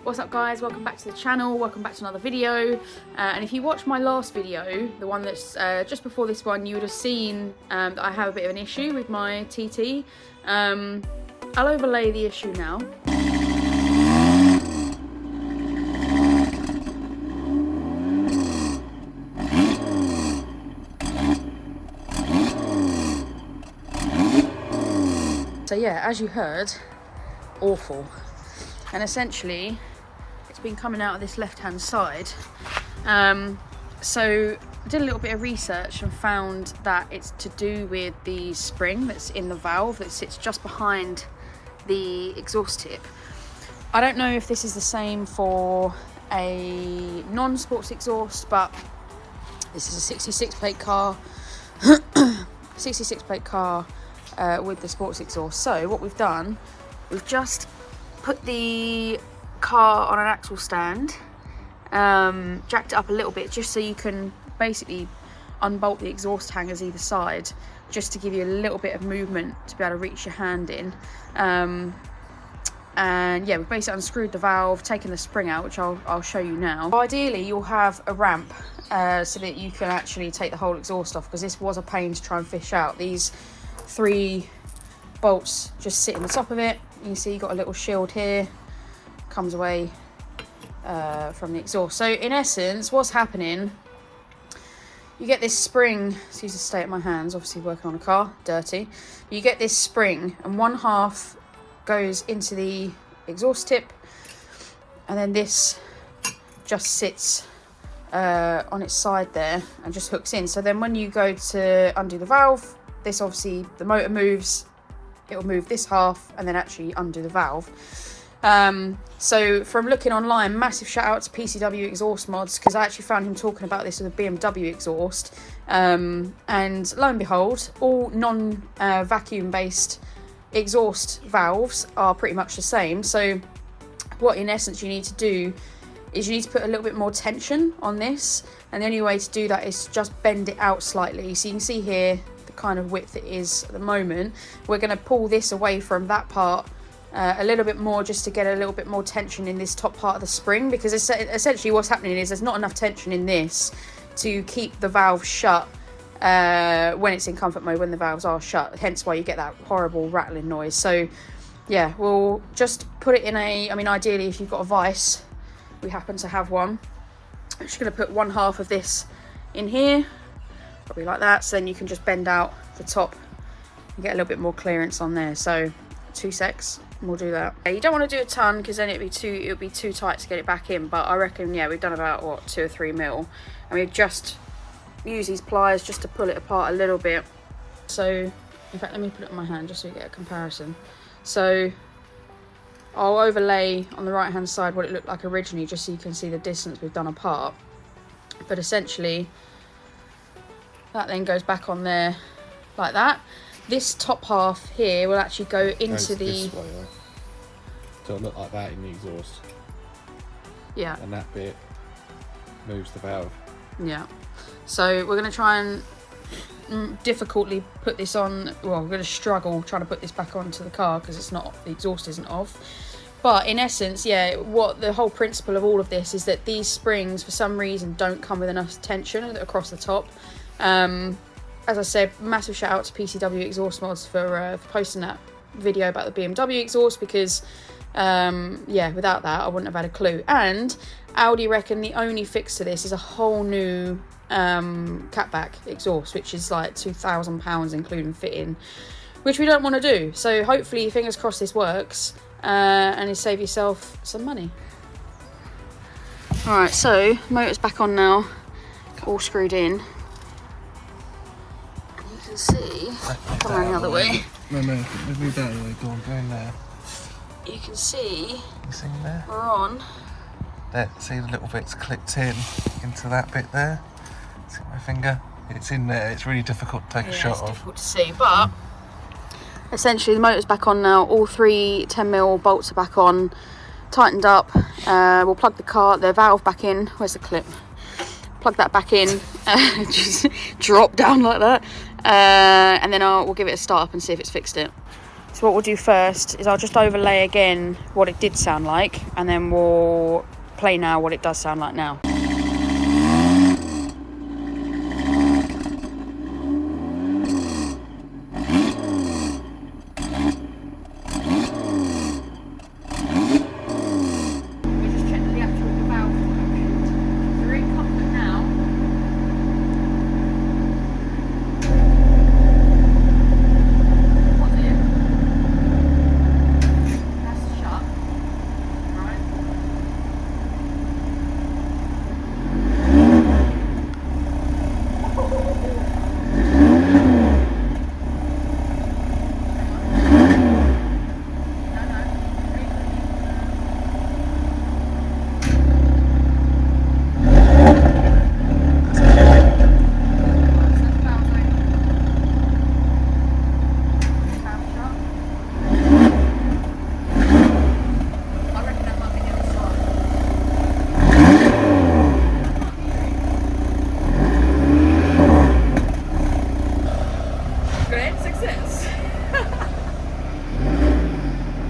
What's up guys, welcome back to the channel, welcome back to another video. And if you watched my last video, the one that's just before this one, you would have seen that I have a bit of an issue with my TT. I'll overlay the issue now. So yeah, as you heard, awful. And essentially, it's been coming out of this left-hand side. So I did a little bit of research and found that it's to do with the spring that's in the valve that sits just behind the exhaust tip. I don't know if this is the same for a non-sports exhaust, but this is a 66 plate car. 66 plate car with the sports exhaust. So what we've done, we've just put the car on an axle stand, jacked it up a little bit just so you can basically unbolt the exhaust hangers either side, just to give you a little bit of movement to be able to reach your hand in. And yeah, we've basically unscrewed the valve, taken the spring out, which I'll show you now. Ideally you'll have a ramp so that you can actually take the whole exhaust off, because this was a pain to try and fish out. These 3 bolts just sit in the top of it. You can see you've got a little shield here, comes away from the exhaust. So in essence, what's happening, you get this spring, excuse the state of my hands, obviously working on a car, dirty. You get this spring and one half goes into the exhaust tip, and then this just sits on its side there and just hooks in. So then when you go to undo the valve, this obviously, the motor moves, it will move this half and then actually undo the valve. So from looking online, massive shout out to PCW Exhaust Mods, because I actually found him talking about this with a BMW exhaust, and lo and behold, all non-vacuum based exhaust valves are pretty much the same. So what in essence you need to do is you need to put a little bit more tension on this, and the only way to do that is to just bend it out slightly. So you can see here the kind of width it is at the moment. We're going to pull this away from that part a little bit more, just to get a little bit more tension in this top part of the spring, because essentially what's happening is there's not enough tension in this to keep the valve shut when it's in comfort mode, when the valves are shut, hence why you get that horrible rattling noise. So yeah, we'll just put it in a, I mean ideally if you've got a vise, we happen to have one, I'm just going to put one half of this in here, probably like that, so then you can just bend out the top and get a little bit more clearance on there. So 2 secs, and we'll do that. You don't want to do a ton, because then it would be too tight to get it back in, but I reckon, yeah, we've done about what, 2 or 3 mil, and we've just used these pliers just to pull it apart a little bit. So in fact, let me put it on my hand just so you get a comparison. So I'll overlay on the right hand side what it looked like originally, just so you can see the distance we've done apart. But essentially that then goes back on there like that. This top half here will actually go into the this way, though. So it'll look like that in the exhaust. Yeah. And that bit moves the valve. Yeah. So we're going to try and difficultly put this on. Well, we're going to struggle trying to put this back onto the car because it's not, the exhaust isn't off. But in essence, yeah, what the whole principle of all of this is that these springs for some reason don't come with enough tension across the top. As I said, massive shout out to PCW Exhaust Mods for posting that video about the BMW exhaust, because yeah, without that I wouldn't have had a clue. And Audi reckon the only fix to this is a whole new catback exhaust, which is like £2,000 including fitting, which we don't want to do. So hopefully, fingers crossed, this works and you save yourself some money. Alright, so motor's back on now, all screwed in. You can see, come around the other way. No, move that way, go in there. You can see, You see there? we're on. There, see the little bits clipped in into that bit there? See my finger? It's in there. It's really difficult to take a shot It's of. difficult to see, but essentially the motor's back on now. All 3 10mm bolts are back on, tightened up. We'll plug the valve back in. Where's the clip? Plug that back in, just drop down like that, and then we'll give it a start up and see if it's fixed it. So what we'll do first is I'll just overlay again what it did sound like, and then we'll play now what it does sound like now.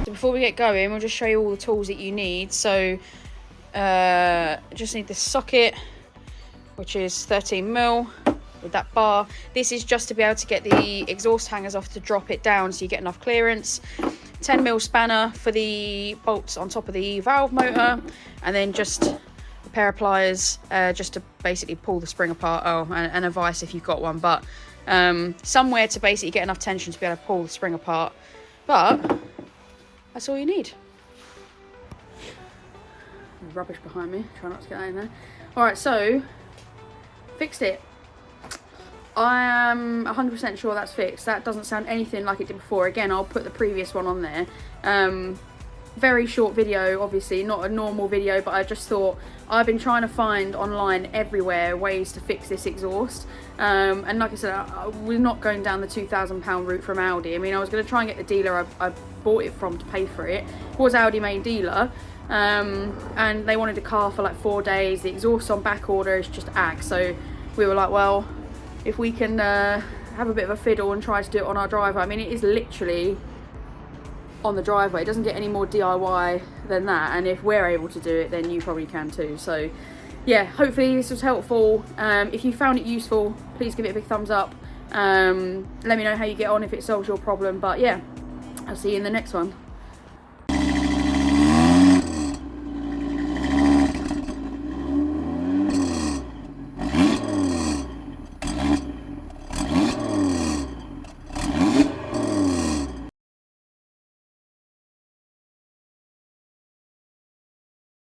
Before we get going, we'll just show you all the tools that you need. So just need this socket, which is 13mm with that bar. This is just to be able to get the exhaust hangers off to drop it down so you get enough clearance. 10mm spanner for the bolts on top of the valve motor, and then just a pair of pliers just to basically pull the spring apart. Oh, and a vise if you've got one, but somewhere to basically get enough tension to be able to pull the spring apart. But that's all you need. There's rubbish behind me. Try not to get that in there. Alright, so fixed it. I am 100% sure that's fixed. That doesn't sound anything like it did before. Again, I'll put the previous one on there. Very short video, obviously, not a normal video, but I just thought I've been trying to find online everywhere ways to fix this exhaust. And like I said, we're not going down the £2,000 route from Audi. I mean, I was going to try and get the dealer I bought it from to pay for it. It was Audi main dealer. And they wanted a car for like 4 days. The exhaust on back order is just ag. So we were like, well, if we can have a bit of a fiddle and try to do it on our driveway. I mean, it is literally on the driveway. It doesn't get any more DIY than that, and if we're able to do it, then you probably can too. So yeah, hopefully this was helpful. If you found it useful, please give it a big thumbs up. Let me know how you get on, if it solves your problem. But yeah, I'll see you in the next one.